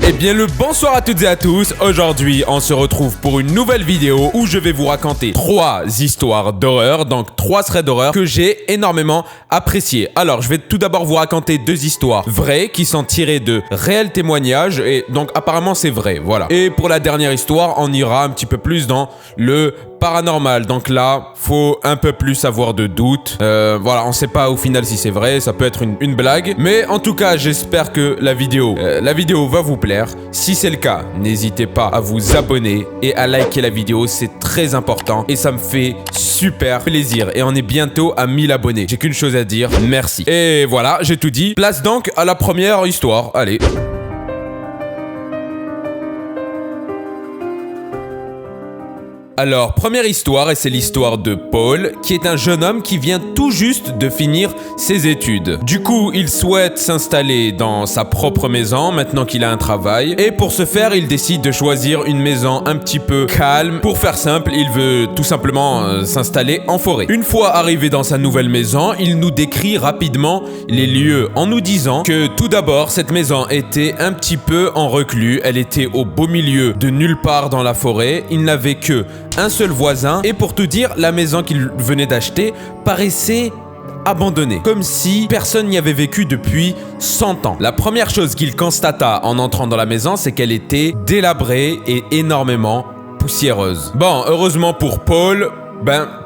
Eh bien le bonsoir à toutes et à tous. Aujourd'hui on se retrouve pour une nouvelle vidéo où je vais vous raconter 3 histoires d'horreur, donc 3 threads d'horreur que j'ai énormément appréciés. Alors je vais tout d'abord vous raconter 2 histoires vraies qui sont tirées de réels témoignages et donc apparemment c'est vrai, voilà. Et pour la dernière histoire on ira un petit peu plus dans le paranormal, donc là faut un peu plus avoir de doute, voilà, on sait pas au final si c'est vrai, ça peut être une blague, mais en tout cas j'espère que la vidéo va vous plaire. Si c'est le cas, n'hésitez pas à vous abonner et à liker la vidéo, c'est très important et ça me fait super plaisir et on est bientôt à 1000 abonnés. J'ai qu'une chose à dire, merci. Et voilà, j'ai tout dit, place donc à la première histoire, allez. Alors, première histoire, et c'est l'histoire de Paul, qui est un jeune homme qui vient tout juste de finir ses études. Du coup, il souhaite s'installer dans sa propre maison, maintenant qu'il a un travail. Et pour ce faire, il décide de choisir une maison un petit peu calme. Pour faire simple, il veut tout simplement s'installer en forêt. Une fois arrivé dans sa nouvelle maison, il nous décrit rapidement les lieux en nous disant que tout d'abord, cette maison était un petit peu en reclus. Elle était au beau milieu de nulle part dans la forêt. Il n'avait que un seul voisin et pour tout dire, la maison qu'il venait d'acheter paraissait abandonnée, comme si personne n'y avait vécu depuis 100 ans. La première chose qu'il constata en entrant dans la maison, c'est qu'elle était délabrée et énormément poussiéreuse. Bon, heureusement pour Paul,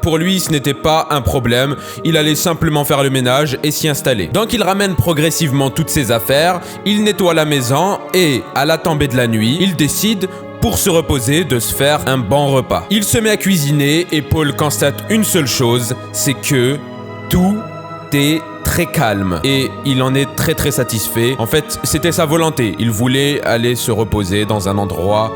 pour lui, ce n'était pas un problème. Il allait simplement faire le ménage et s'y installer. Donc, il ramène progressivement toutes ses affaires, il nettoie la maison et, à la tombée de la nuit, il décide pour se reposer, de se faire un bon repas. Il se met à cuisiner et Paul constate une seule chose, c'est que tout est très calme et il en est très satisfait. En fait, c'était sa volonté. Il voulait aller se reposer dans un endroit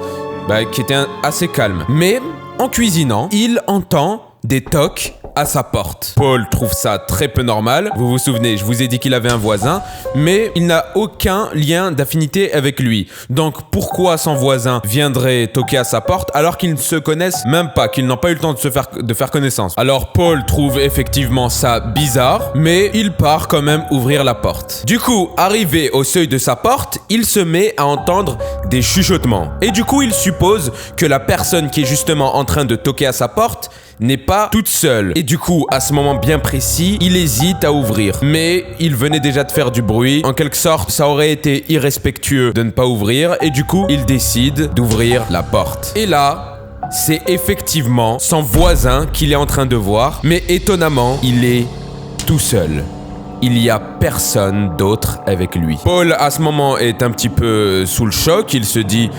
qui était assez calme. Mais en cuisinant, il entend des tocs à sa porte. Paul trouve ça très peu normal. Vous vous souvenez, je vous ai dit qu'il avait un voisin, mais il n'a aucun lien d'affinité avec lui. Donc pourquoi son voisin viendrait toquer à sa porte alors qu'ils ne se connaissent même pas, qu'ils n'ont pas eu le temps de faire connaissance? Alors Paul trouve effectivement ça bizarre, mais il part quand même ouvrir la porte. Du coup, arrivé au seuil de sa porte, il se met à entendre des chuchotements. Et du coup, il suppose que la personne qui est justement en train de toquer à sa porte n'est pas toute seule. Et du coup, à ce moment bien précis, il hésite à ouvrir. Mais il venait déjà de faire du bruit. En quelque sorte, ça aurait été irrespectueux de ne pas ouvrir. Et du coup, il décide d'ouvrir la porte. Et là, c'est effectivement son voisin qu'il est en train de voir. Mais étonnamment, il est tout seul. Il n'y a personne d'autre avec lui. Paul, à ce moment, est un petit peu sous le choc. Il se dit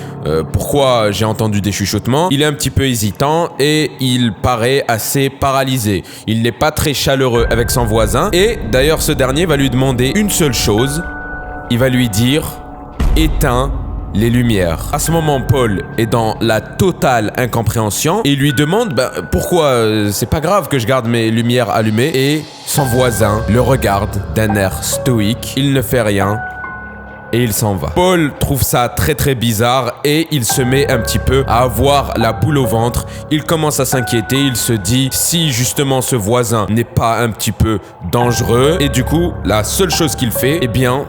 pourquoi j'ai entendu des chuchotements. Il est un petit peu hésitant et il paraît assez paralysé. Il n'est pas très chaleureux avec son voisin. Et d'ailleurs, ce dernier va lui demander une seule chose. Il va lui dire « Éteins les lumières ». À ce moment, Paul est dans la totale incompréhension et lui demande pourquoi c'est pas grave que je garde mes lumières allumées. Et son voisin le regarde d'un air stoïque. Il ne fait rien et il s'en va. Paul trouve ça très bizarre et il se met un petit peu à avoir la boule au ventre. Il commence à s'inquiéter. Il se dit si justement ce voisin n'est pas un petit peu dangereux. Et du coup, la seule chose qu'il fait,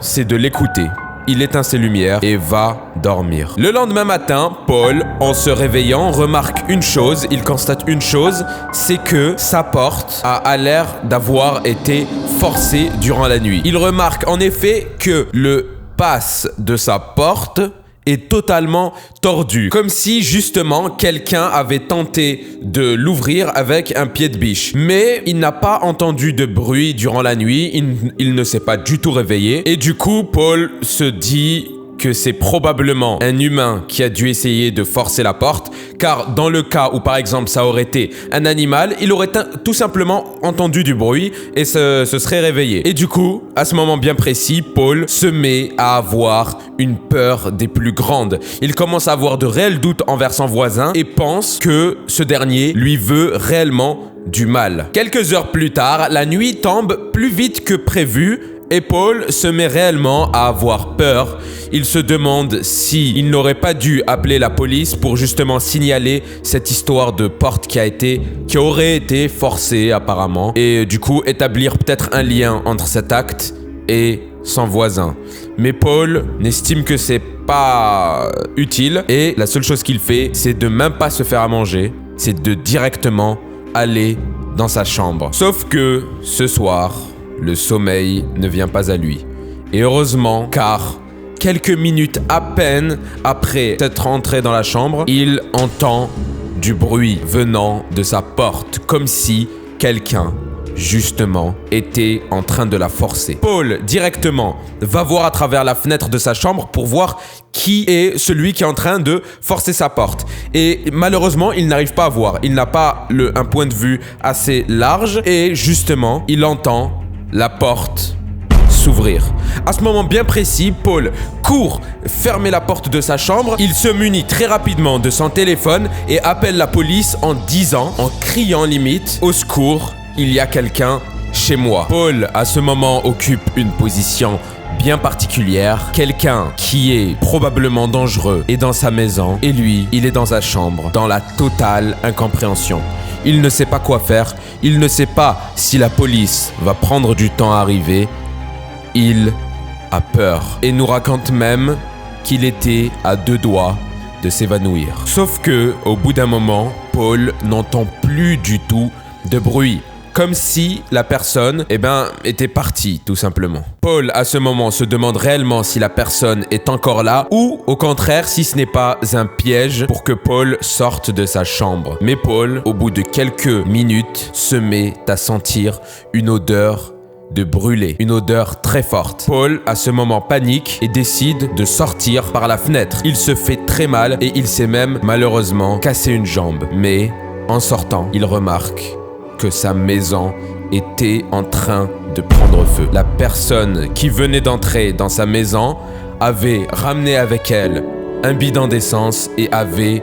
c'est de l'écouter. Il éteint ses lumières et va dormir. Le lendemain matin, Paul, en se réveillant, remarque une chose, il constate une chose, c'est que sa porte a l'air d'avoir été forcée durant la nuit. Il remarque en effet que le passe de sa porte est totalement tordu, comme si justement quelqu'un avait tenté de l'ouvrir avec un pied de biche. Mais il n'a pas entendu de bruit durant la nuit, il ne s'est pas du tout réveillé et du coup Paul se dit que c'est probablement un humain qui a dû essayer de forcer la porte, car dans le cas où par exemple ça aurait été un animal, il aurait tout simplement entendu du bruit et se serait réveillé. Et du coup, à ce moment bien précis, Paul se met à avoir une peur des plus grandes. Il commence à avoir de réels doutes envers son voisin et pense que ce dernier lui veut réellement du mal. Quelques heures plus tard, la nuit tombe plus vite que prévu et Paul se met réellement à avoir peur. Il se demande s'il n'aurait pas dû appeler la police pour justement signaler cette histoire de porte qui aurait été forcée apparemment. Et du coup établir peut-être un lien entre cet acte et son voisin. Mais Paul n'estime que c'est pas utile. Et la seule chose qu'il fait, c'est de même pas se faire à manger, c'est de directement aller dans sa chambre. Sauf que ce soir, le sommeil ne vient pas à lui. Et heureusement, car quelques minutes à peine après être entré dans la chambre, il entend du bruit venant de sa porte, comme si quelqu'un, justement, était en train de la forcer. Paul, directement, va voir à travers la fenêtre de sa chambre pour voir qui est celui qui est en train de forcer sa porte. Et malheureusement, il n'arrive pas à voir. Il n'a pas un point de vue assez large et justement, il entend la porte s'ouvrir. À ce moment bien précis, Paul court fermer la porte de sa chambre. Il se munit très rapidement de son téléphone et appelle la police en disant, en criant limite, « Au secours, il y a quelqu'un chez moi ». Paul, à ce moment, occupe une position bien particulière. Quelqu'un qui est probablement dangereux est dans sa maison et lui, il est dans sa chambre, dans la totale incompréhension. Il ne sait pas quoi faire. Il ne sait pas si la police va prendre du temps à arriver. Il a peur et nous raconte même qu'il était à 2 doigts de s'évanouir. Sauf que, au bout d'un moment, Paul n'entend plus du tout de bruit. Comme si la personne, était partie, tout simplement. Paul, à ce moment, se demande réellement si la personne est encore là ou, au contraire, si ce n'est pas un piège pour que Paul sorte de sa chambre. Mais Paul, au bout de quelques minutes, se met à sentir une odeur de brûler, une odeur très forte. Paul, à ce moment, panique et décide de sortir par la fenêtre. Il se fait très mal et il s'est même, malheureusement, cassé une jambe. Mais, en sortant, il remarque que sa maison était en train de prendre feu. La personne qui venait d'entrer dans sa maison avait ramené avec elle un bidon d'essence et avait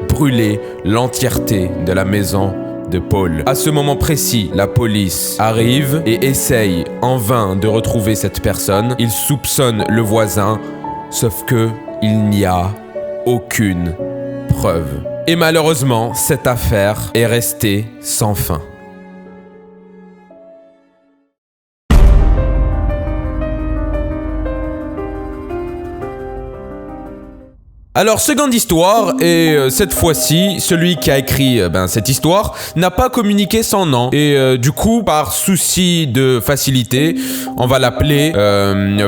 brûlé l'entièreté de la maison de Paul. À ce moment précis, la police arrive et essaye en vain de retrouver cette personne. Il soupçonne le voisin, sauf que il n'y a aucune preuve. Et malheureusement, cette affaire est restée sans fin. Alors, seconde histoire, et cette fois-ci, celui qui a écrit cette histoire n'a pas communiqué son nom. Et du coup, par souci de facilité, on va l'appeler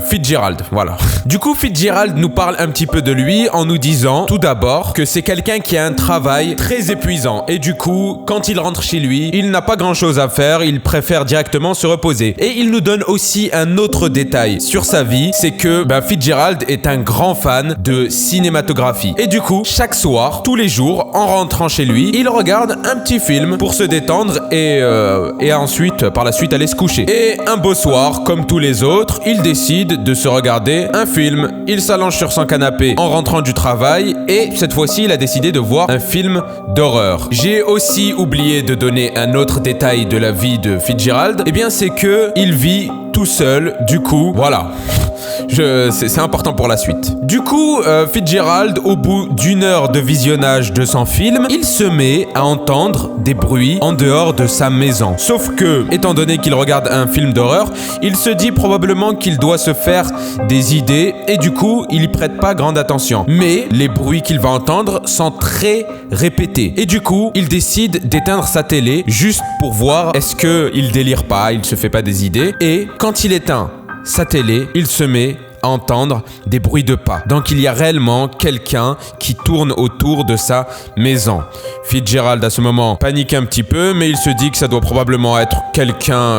Fitzgerald, voilà. Du coup, Fitzgerald nous parle un petit peu de lui en nous disant, tout d'abord, que c'est quelqu'un qui a un travail très épuisant. Et du coup, quand il rentre chez lui, il n'a pas grand-chose à faire, il préfère directement se reposer. Et il nous donne aussi un autre détail sur sa vie, c'est que Fitzgerald est un grand fan de cinématographie. Et du coup, chaque soir, tous les jours, en rentrant chez lui, il regarde un petit film pour se détendre et ensuite, par la suite, aller se coucher. Et un beau soir, comme tous les autres, il décide de se regarder un film. Il s'allonge sur son canapé en rentrant du travail et cette fois-ci, il a décidé de voir un film d'horreur. J'ai aussi oublié de donner un autre détail de la vie de Fitzgerald. C'est que il vit tout seul, du coup, voilà. C'est important pour la suite. Du coup, Fitzgerald, au bout d'1 heure de visionnage de son film, il se met à entendre des bruits en dehors de sa maison. Sauf que, étant donné qu'il regarde un film d'horreur, il se dit probablement qu'il doit se faire des idées et du coup, il y prête pas grande attention. Mais les bruits qu'il va entendre sont très répétés. Et du coup, il décide d'éteindre sa télé juste pour voir est-ce qu'il délire pas, il se fait pas des idées. Et quand il éteint sa télé, il se met à entendre des bruits de pas. Donc il y a réellement quelqu'un qui tourne autour de sa maison. Fitzgerald à ce moment panique un petit peu, mais il se dit que ça doit probablement être quelqu'un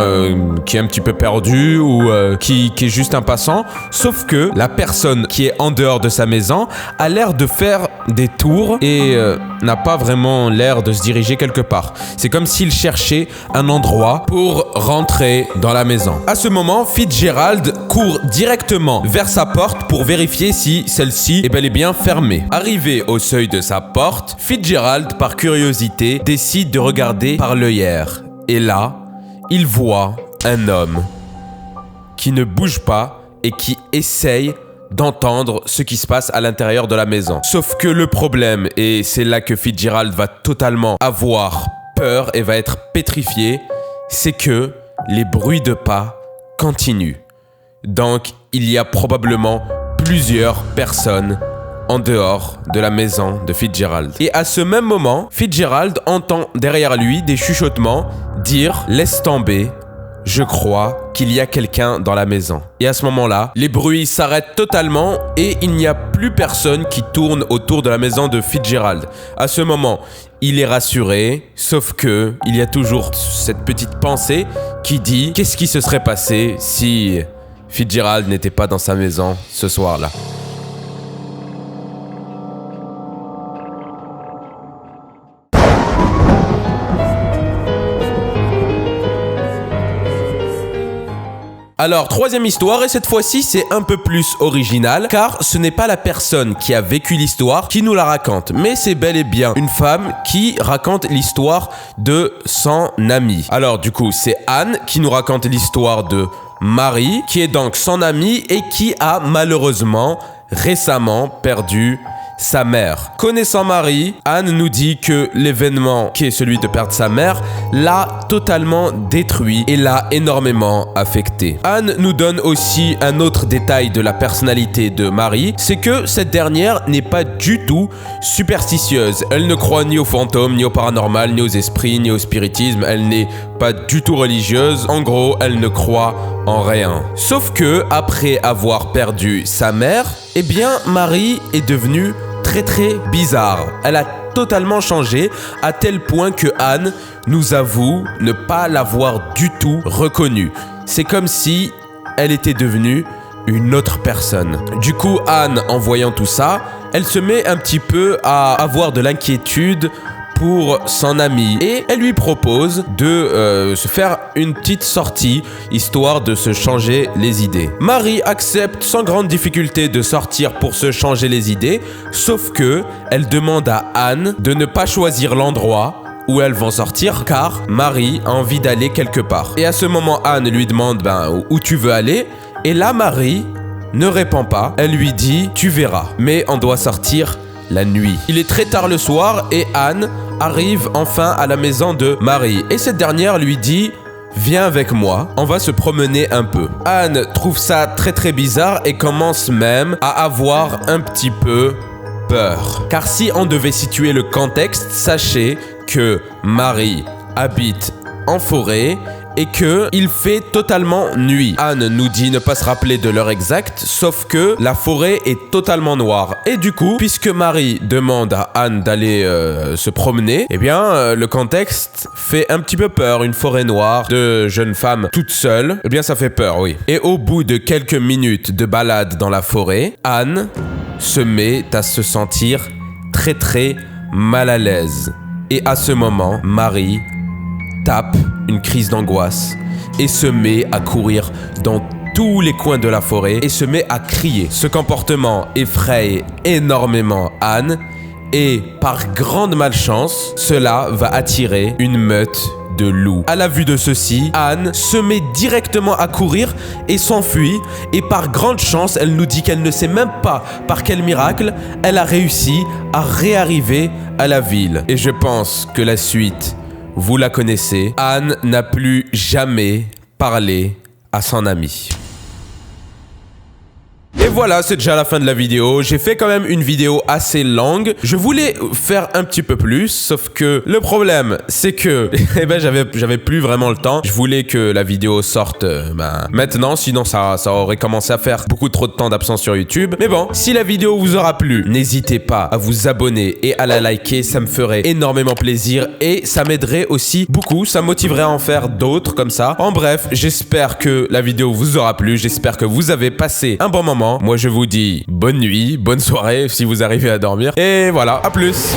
qui est un petit peu perdu ou qui est juste un passant. Sauf que la personne qui est en dehors de sa maison a l'air de faire des tours et n'a pas vraiment l'air de se diriger quelque part. C'est comme s'il cherchait un endroit pour rentrer dans la maison. À ce moment, Fitzgerald court directement vers sa porte pour vérifier si celle-ci est bel et bien fermée. Arrivé au seuil de sa porte, Fitzgerald, par curiosité, décide de regarder par l'œillère. Et là, il voit un homme qui ne bouge pas et qui essaye d'entendre ce qui se passe à l'intérieur de la maison. Sauf que le problème, et c'est là que Fitzgerald va totalement avoir peur et va être pétrifié, c'est que les bruits de pas continuent. Donc, il y a probablement plusieurs personnes en dehors de la maison de Fitzgerald. Et à ce même moment, Fitzgerald entend derrière lui des chuchotements dire « Laisse tomber, je crois qu'il y a quelqu'un dans la maison. » Et à ce moment-là, les bruits s'arrêtent totalement et il n'y a plus personne qui tourne autour de la maison de Fitzgerald. À ce moment, il est rassuré, sauf que il y a toujours cette petite pensée qui dit « Qu'est-ce qui se serait passé si Fitzgerald n'était pas dans sa maison ce soir-là ?» Alors, troisième histoire, et cette fois-ci, c'est un peu plus original, car ce n'est pas la personne qui a vécu l'histoire qui nous la raconte, mais c'est bel et bien une femme qui raconte l'histoire de son amie. Alors, du coup, c'est Anne qui nous raconte l'histoire de Marie, qui est donc son amie et qui a malheureusement récemment perdu sa mère. Connaissant Marie, Anne nous dit que l'événement qui est celui de perdre sa mère l'a totalement détruit et l'a énormément affecté. Anne nous donne aussi un autre détail de la personnalité de Marie, c'est que cette dernière n'est pas du tout superstitieuse. Elle ne croit ni aux fantômes, ni au paranormal, ni aux esprits, ni au spiritisme. Elle n'est pas du tout religieuse. En gros, elle ne croit en rien. Sauf que, après avoir perdu sa mère, eh bien, Marie est devenue très bizarre. Elle a totalement changé à tel point que Anne nous avoue ne pas l'avoir du tout reconnue. C'est comme si elle était devenue une autre personne. Du coup, Anne, en voyant tout ça, elle se met un petit peu à avoir de l'inquiétude pour son amie et elle lui propose de se faire une petite sortie histoire de se changer les idées. Marie accepte sans grande difficulté de sortir pour se changer les idées, sauf que elle demande à Anne de ne pas choisir l'endroit où elles vont sortir car Marie a envie d'aller quelque part. Et à ce moment, Anne lui demande où tu veux aller et là Marie ne répond pas. Elle lui dit tu verras, mais on doit sortir la nuit. Il est très tard le soir et Anne arrive enfin à la maison de Marie. Et cette dernière lui dit « Viens avec moi, on va se promener un peu. » Anne trouve ça très bizarre et commence même à avoir un petit peu peur. Car si on devait situer le contexte, sachez que Marie habite en forêt et que il fait totalement nuit. Anne nous dit ne pas se rappeler de l'heure exacte, sauf que la forêt est totalement noire. Et du coup, puisque Marie demande à Anne d'aller se promener, eh bien, le contexte fait un petit peu peur. Une forêt noire, de jeunes femmes toutes seules, eh bien, ça fait peur, oui. Et au bout de quelques minutes de balade dans la forêt, Anne se met à se sentir très mal à l'aise. Et à ce moment, Marie tape une crise d'angoisse et se met à courir dans tous les coins de la forêt et se met à crier. Ce comportement effraie énormément Anne et par grande malchance, cela va attirer une meute de loups. À la vue de ceci, Anne se met directement à courir et s'enfuit et par grande chance, elle nous dit qu'elle ne sait même pas par quel miracle elle a réussi à réarriver à la ville. Et je pense que la suite, vous la connaissez. Anne n'a plus jamais parlé à son ami. Et voilà, c'est déjà la fin de la vidéo. J'ai fait quand même une vidéo assez longue. Je voulais faire un petit peu plus, sauf que le problème, c'est que j'avais plus vraiment le temps. Je voulais que la vidéo sorte maintenant, sinon ça aurait commencé à faire beaucoup trop de temps d'absence sur YouTube. Mais bon, si la vidéo vous aura plu, n'hésitez pas à vous abonner et à la liker. Ça me ferait énormément plaisir et ça m'aiderait aussi beaucoup. Ça motiverait à en faire d'autres comme ça. En bref, j'espère que la vidéo vous aura plu. J'espère que vous avez passé un bon moment. Moi, je vous dis bonne nuit, bonne soirée si vous arrivez à dormir. Et voilà, à plus.